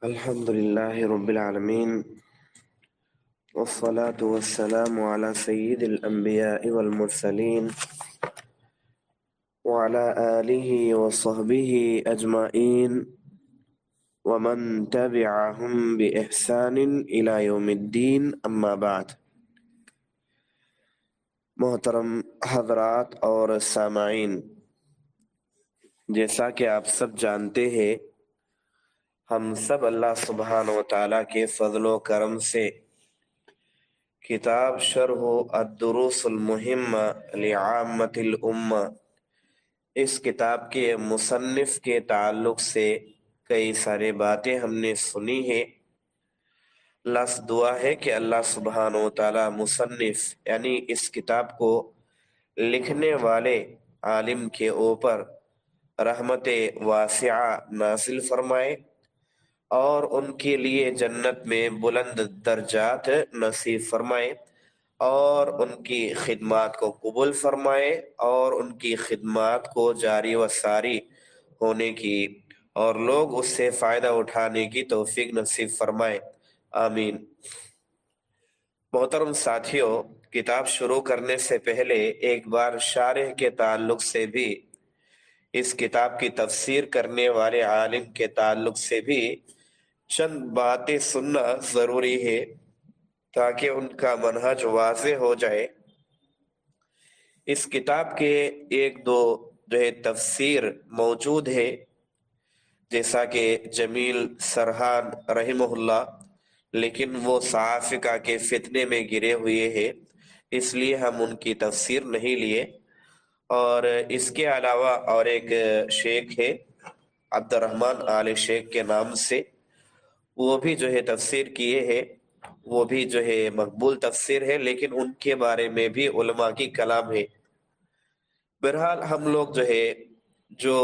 الحمد لله رب العالمين، والصلاة والسلام على سيد الأنبياء والمرسلين وعلى آله وصحبه أجمعين ومن تبعهم بإحسان إلى يوم الدين، أما بعد۔ محترم حضرات اور سامعین، جیسا کہ آپ سب جانتے ہیں، ہم سب اللہ سبحانہ و تعالیٰ کے فضل و کرم سے کتاب شرح الدروس المہمہ لعامۃ الامہ، اس کتاب کے مصنف کے تعلق سے کئی سارے باتیں ہم نے سنی ہیں۔ اللہ سے دعا ہے کہ اللہ سبحانہ و تعالیٰ مصنف یعنی اس کتاب کو لکھنے والے عالم کے اوپر رحمت واسعہ نازل فرمائے اور ان کے لیے جنت میں بلند درجات نصیب فرمائے اور ان کی خدمات کو قبول فرمائے اور ان کی خدمات کو جاری و ساری ہونے کی اور لوگ اس سے فائدہ اٹھانے کی توفیق نصیب فرمائے، آمین۔ محترم ساتھیوں، کتاب شروع کرنے سے پہلے ایک بار شارح کے تعلق سے بھی، اس کتاب کی تفسیر کرنے والے عالم کے تعلق سے بھی چند باتیں سننا ضروری ہے تاکہ ان کا منہج واضح ہو جائے۔ اس کتاب کے ایک دو تفسیر موجود ہے، جیسا کہ جمیل سرحان رحمہ اللہ، لیکن وہ صحافہ کے فتنے میں گرے ہوئے ہیں، اس لیے ہم ان کی تفسیر نہیں لیے۔ اور اس کے علاوہ اور ایک شیخ ہے عبد الرحمن آل شیخ کے نام سے، وہ بھی تفسیر کیے ہیں، وہ بھی مقبول تفسیر ہے، لیکن ان کے بارے میں بھی علماء کی کلام ہے۔ بہرحال ہم لوگ جو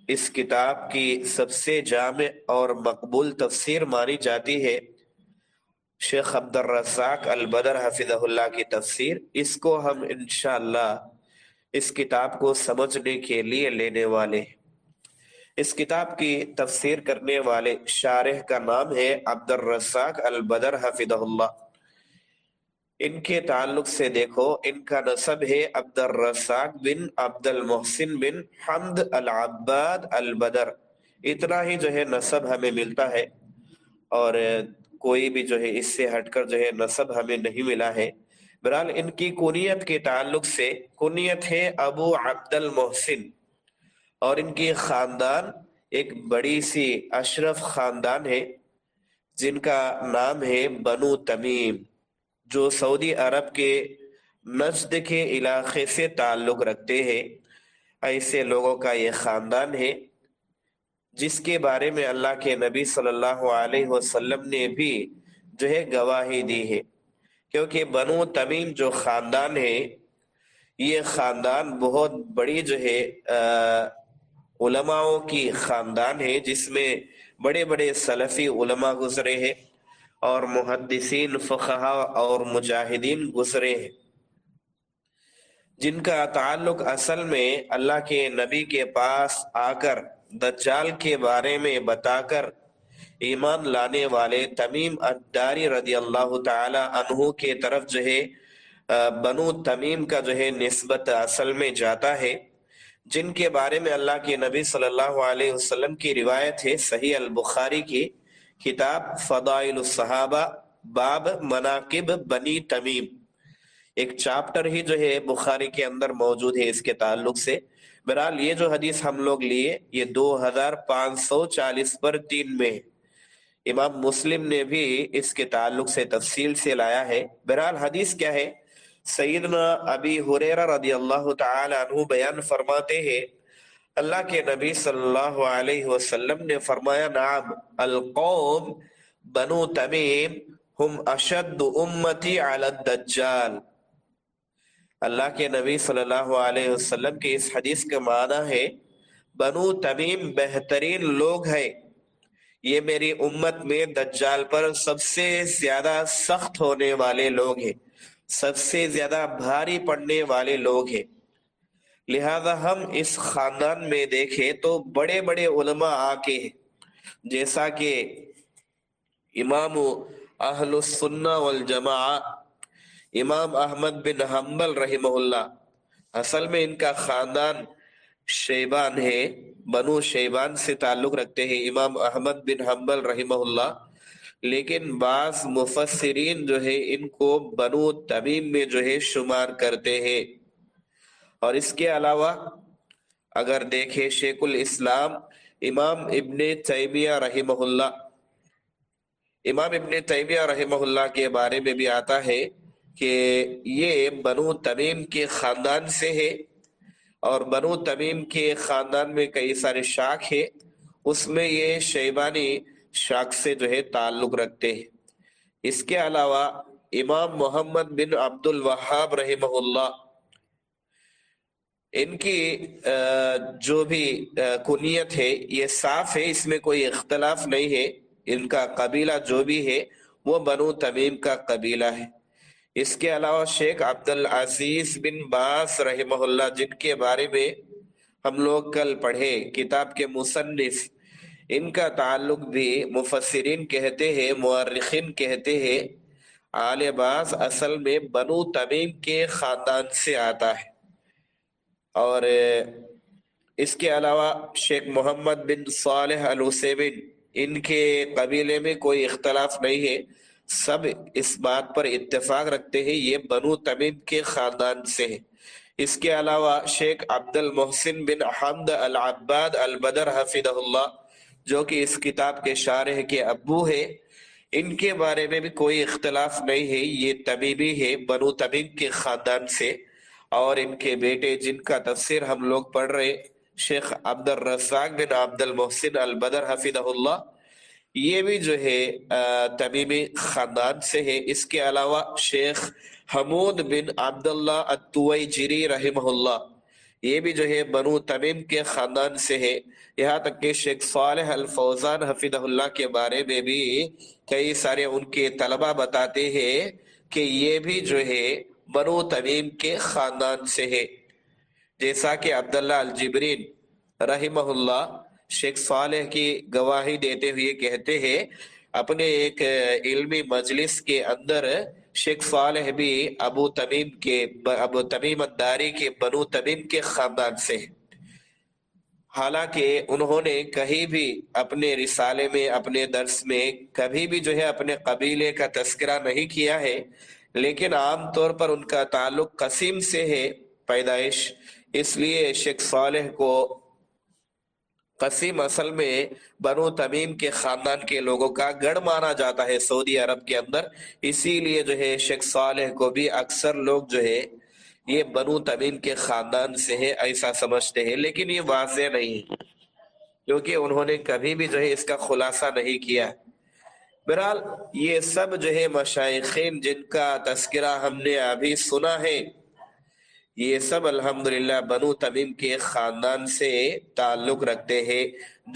اس کتاب کی سب سے جامع اور مقبول تفسیر مانی جاتی ہے، شیخ عبد الرزاق البدر حفظہ اللہ کی تفسیر، اس کو ہم انشاءاللہ اس کتاب کو سمجھنے کے لیے لینے والے ہیں۔ اس کتاب کی تفسیر کرنے والے شارح کا نام ہے عبد الرزاق البدر حفظہ اللہ۔ ان کے تعلق سے دیکھو، ان کا نسب ہے عبد الرزاق بن عبد المحسن بن حمد العباد البدر، اتنا ہی نسب ہمیں ملتا ہے، اور کوئی بھی اس سے ہٹ کر نسب ہمیں نہیں ملا ہے۔ بہرحال ان کی کنیت کے تعلق سے، کنیت ہے ابو عبد المحسن، اور ان کی خاندان ایک بڑی سی اشرف خاندان ہے جن کا نام ہے بنو تمیم، جو سعودی عرب کے نجد کے علاقے سے تعلق رکھتے ہیں۔ ایسے لوگوں کا یہ خاندان ہے جس کے بارے میں اللہ کے نبی صلی اللہ علیہ وسلم نے بھی گواہی دی ہے، کیونکہ بنو تمیم جو خاندان ہے، یہ خاندان بہت بڑی علماءوں کی خاندان ہے، جس میں بڑے بڑے سلفی علماء گزرے ہیں اور محدثین، فقہا اور مجاہدین گزرے ہیں، جن کا تعلق اصل میں اللہ کے نبی کے پاس آ کر دجال کے بارے میں بتا کر ایمان لانے والے تمیم الداری رضی اللہ تعالی عنہ کے طرف بنو تمیم کا نسبت اصل میں جاتا ہے، جن کے بارے میں اللہ کے نبی صلی اللہ علیہ وسلم کی روایت ہے صحیح البخاری کی کتاب فضائل الصحابہ، باب مناقب بنی تمیم، ایک چاپٹر ہی بخاری کے اندر موجود ہے اس کے تعلق سے۔ بہرحال یہ جو حدیث ہم لوگ لیے، یہ 2540 پر 3 میں ہے۔ امام مسلم نے بھی اس کے تعلق سے تفصیل سے لایا ہے۔ بہرحال حدیث کیا ہے؟ سیدنا ابی ہریرہ رضی اللہ تعالی عنہ بیان فرماتے ہیں، اللہ کے نبی صلی اللہ علیہ وسلم نے فرمایا، نعم القوم بنو تمیم ہم اشد امتی علی الدجال۔ اللہ کے نبی صلی اللہ علیہ وسلم کی اس حدیث کا معنی ہے، بنو تمیم بہترین لوگ ہیں، یہ میری امت میں دجال پر سب سے زیادہ سخت ہونے والے لوگ ہیں، سب سے زیادہ بھاری پڑنے والے لوگ ہیں۔ لہذا ہم اس خاندان میں دیکھیں تو بڑے بڑے علماء آ کے، جیسا کہ امام اہل السنہ والجماع امام احمد بن حنبل رحمہ اللہ، اصل میں ان کا خاندان شیبان ہے، بنو شیبان سے تعلق رکھتے ہیں امام احمد بن حنبل رحمہ اللہ، لیکن بعض مفسرین جو ہے ان کو بنو تمیم میں جو ہے شمار کرتے ہیں۔ اور اس کے علاوہ اگر دیکھیں شیخ الاسلام امام ابن تیمیہ رحمہ اللہ، امام ابن تیمیہ رحمہ اللہ کے بارے میں بھی آتا ہے کہ یہ بنو تمیم کے خاندان سے ہے، اور بنو تمیم کے خاندان میں کئی سارے شاخ ہیں، اس میں یہ شیبانی شاخ سے جو ہے تعلق رکھتے ہیں۔ اس کے علاوہ امام محمد بن عبد الوہاب رحمہ اللہ، ان کی جو بھی کنیت ہے یہ صاف ہے، اس میں کوئی اختلاف نہیں ہے، ان کا قبیلہ جو بھی ہے وہ بنو تمیم کا قبیلہ ہے۔ اس کے علاوہ شیخ عبد العزیز بن باز رحمہ اللہ، جن کے بارے میں ہم لوگ کل پڑھے، کتاب کے مصنف، ان کا تعلق بھی مفسرین کہتے ہیں، مورخین کہتے ہیں آل باز اصل میں بنو تمیم کے خاندان سے آتا ہے۔ اور اس کے علاوہ شیخ محمد بن صالح العثیمین، ان کے قبیلے میں کوئی اختلاف نہیں ہے، سب اس بات پر اتفاق رکھتے ہیں یہ بنو تمیم کے خاندان سے ہے۔ اس کے علاوہ شیخ عبد المحسن بن حمد العباد البدر حفظہ اللہ، جو کہ اس کتاب کے شارح کے ابو ہے، ان کے بارے میں بھی کوئی اختلاف نہیں ہے، یہ تمیمی ہے، بنو تمیم کے خاندان سے۔ اور ان کے بیٹے جن کا تفسیر ہم لوگ پڑھ رہے، شیخ عبد الرزاق بن عبد المحسن البدر حفظہ اللہ، یہ بھی جو ہے تمیمی خاندان سے ہے۔ اس کے علاوہ شیخ حمود بن عبداللہ التویجری رحمہ اللہ، یہ بھی جو ہے بنو تمیم کے خاندان سے ہے۔ یہاں تک کہ شیخ صالح الفوزان حفظہ اللہ کے بارے میں بھی کئی سارے ان کے طلبہ بتاتے ہیں کہ یہ بھی جو ہے بنو تمیم کے خاندان سے ہے، جیسا کہ عبداللہ الجبرین رحمہ اللہ شیخ صالح کی گواہی دیتے ہوئے کہتے ہیں اپنے ایک علمی مجلس کے اندر، شیخ صالح بھی ابو تمیم الداری کے بنو تمیم کے خاندان سے ہے۔ حالانکہ انہوں نے کہیں بھی اپنے رسالے میں، اپنے درس میں کبھی بھی جو ہے اپنے قبیلے کا تذکرہ نہیں کیا ہے، لیکن عام طور پر ان کا تعلق قسیم سے ہے، پیدائش، اس لیے شیخ صالح کو قسیم اصل میں بنو تمیم کے خاندان کے لوگوں کا گڑھ مانا جاتا ہے سعودی عرب کے اندر، اسی لیے جو ہے شیخ صالح کو بھی اکثر لوگ جو ہے یہ بنو تمیم کے خاندان سے ہے ایسا سمجھتے ہیں، لیکن یہ واضح نہیں ہے کیونکہ انہوں نے کبھی بھی جو ہے اس کا خلاصہ نہیں کیا۔ بہرحال یہ سب جو ہے مشائخین جن کا تذکرہ ہم نے ابھی سنا ہے، یہ سب الحمدللہ بنو تمیم کے خاندان سے تعلق رکھتے ہیں،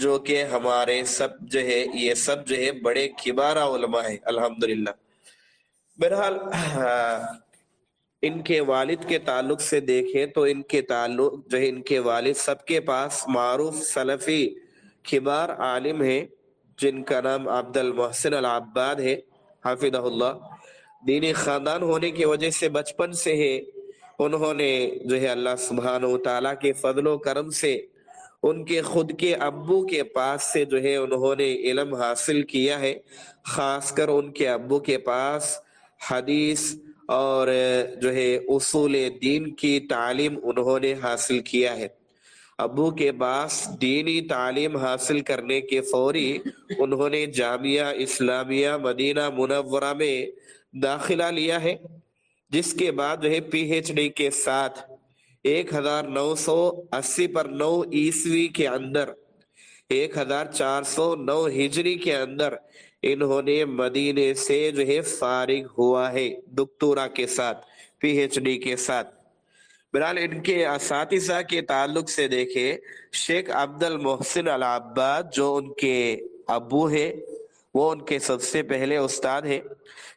جو کہ ہمارے سب جو ہے یہ سب جو ہے بڑے کبارہ علماء ہیں الحمدللہ۔ بہرحال ان کے والد کے تعلق سے دیکھیں تو ان کے تعلق جو ہے ان کے والد سب کے پاس معروف سلفی کبار عالم ہیں، جن کا نام عبد المحسن العباد ہے حفظہ اللہ۔ دینی خاندان ہونے کی وجہ سے بچپن سے ہے انہوں نے جو ہے اللہ سبحانہ و تعالیٰ کے فضل و کرم سے ان کے خود کے ابو کے پاس سے جو ہے انہوں نے علم حاصل کیا ہے، خاص کر ان کے ابو کے پاس حدیث اور جو ہے اصول دین کی تعلیم انہوں نے حاصل کیا ہے۔ ابو کے پاس دینی تعلیم حاصل کرنے کے فوری انہوں نے جامعہ اسلامیہ مدینہ منورہ میں داخلہ لیا ہے، جس کے بعد جو ہے پی ایچ ڈی کے ساتھ 1980 عیسوی کے اندر 1409 ہجری کے اندر انہوں نے مدینے سے جو ہے فارغ ہوا ہے دکتورا کے ساتھ، پی ایچ ڈی کے ساتھ۔ بہرحال ان کے اساتذہ کے تعلق سے دیکھیں، شیخ عبد المحسن العباد جو ان کے ابو ہے وہ ان کے سب سے پہلے استاد ہے۔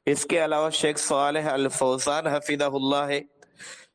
اس کے علاوہ شیخ صالح الفوزان حفظہ اللہ ہے،